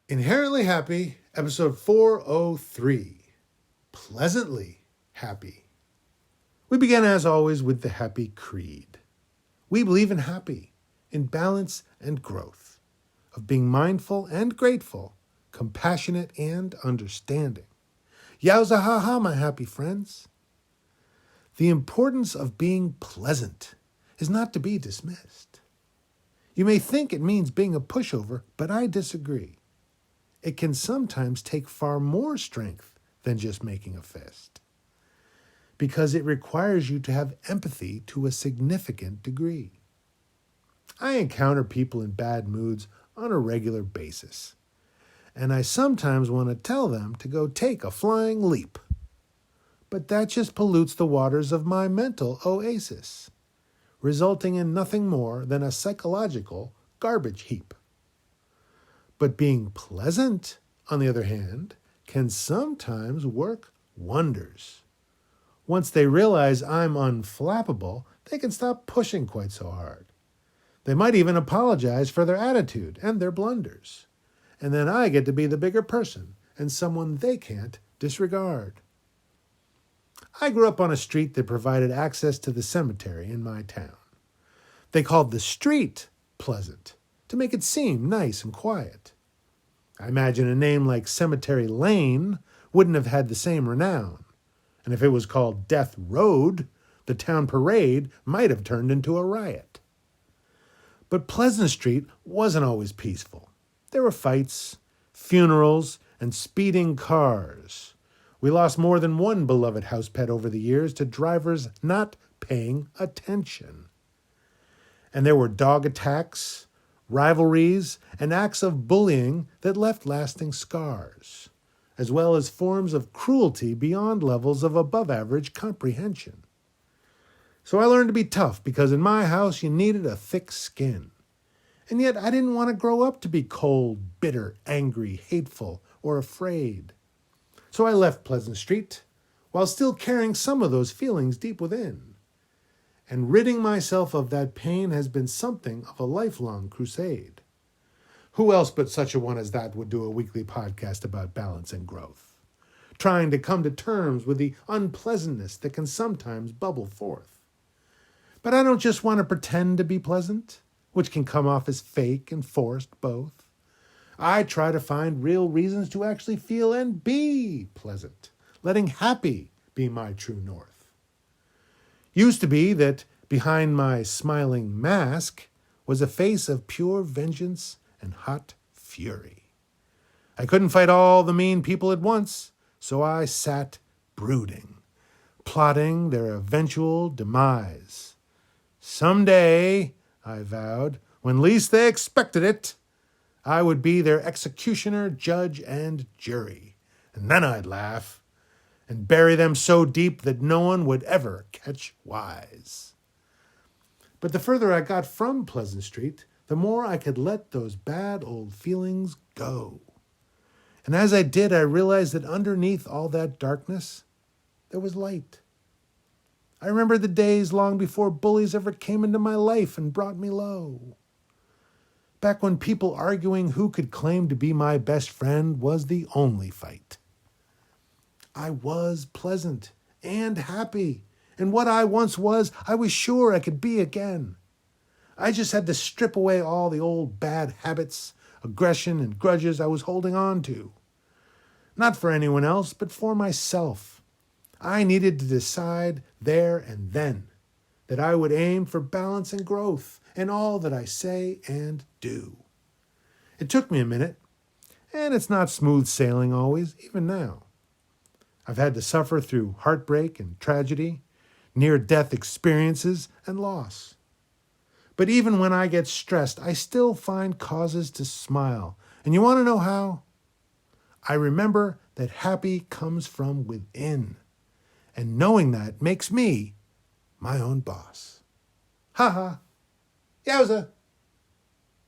Inherently Happy, episode 403. Pleasantly Happy. We begin, as always, with the Happy Creed. We believe in happy, in balance and growth, of being mindful and grateful, compassionate and understanding. Yowza ha ha, my happy friends. The importance of being pleasant is not to be dismissed. You may think it means being a pushover, but I disagree. It can sometimes take far more strength than just making a fist, because it requires you to have empathy to a significant degree. I encounter people in bad moods on a regular basis, and I sometimes want to tell them to go take a flying leap. But that just pollutes the waters of my mental oasis, resulting in nothing more than a psychological garbage heap. But being pleasant, on the other hand, can sometimes work wonders. Once they realize I'm unflappable, they can stop pushing quite so hard. They might even apologize for their attitude and their blunders. And then I get to be the bigger person and someone they can't disregard. I grew up on a street that provided access to the cemetery in my town. They called the street Pleasant to make it seem nice and quiet. I imagine a name like Cemetery Lane wouldn't have had the same renown. And if it was called Death Road, the town parade might have turned into a riot. But Pleasant Street wasn't always peaceful. There were fights, funerals, and speeding cars. We lost more than one beloved house pet over the years to drivers not paying attention. And there were dog attacks, rivalries, and acts of bullying that left lasting scars, as well as forms of cruelty beyond levels of above-average comprehension. So I learned to be tough because in my house you needed a thick skin. And yet I didn't want to grow up to be cold, bitter, angry, hateful, or afraid. So I left Pleasant Street while still carrying some of those feelings deep within. And ridding myself of that pain has been something of a lifelong crusade. Who else but such a one as that would do a weekly podcast about balance and growth, trying to come to terms with the unpleasantness that can sometimes bubble forth? But I don't just want to pretend to be pleasant, which can come off as fake and forced both. I try to find real reasons to actually feel and be pleasant, letting happy be my true north. Used to be that behind my smiling mask was a face of pure vengeance and hot fury. I couldn't fight all the mean people at once, so I sat brooding, plotting their eventual demise. Someday, I vowed, when least they expected it, I would be their executioner, judge, and jury, and then I'd laugh and bury them so deep that no one would ever catch wise. But the further I got from Pleasant Street, the more I could let those bad old feelings go. And as I did, I realized that underneath all that darkness, there was light. I remember the days long before bullies ever came into my life and brought me low. Back when people arguing who could claim to be my best friend was the only fight. I was pleasant and happy, and what I once was, I was sure I could be again. I just had to strip away all the old bad habits, aggression, and grudges I was holding on to. Not for anyone else, but for myself. I needed to decide there and then that I would aim for balance and growth in all that I say and do. It took me a minute, and it's not smooth sailing always, even now. I've had to suffer through heartbreak and tragedy, near-death experiences, and loss. But even when I get stressed, I still find causes to smile. And you want to know how? I remember that happy comes from within. And knowing that makes me my own boss. Ha ha. Yowza.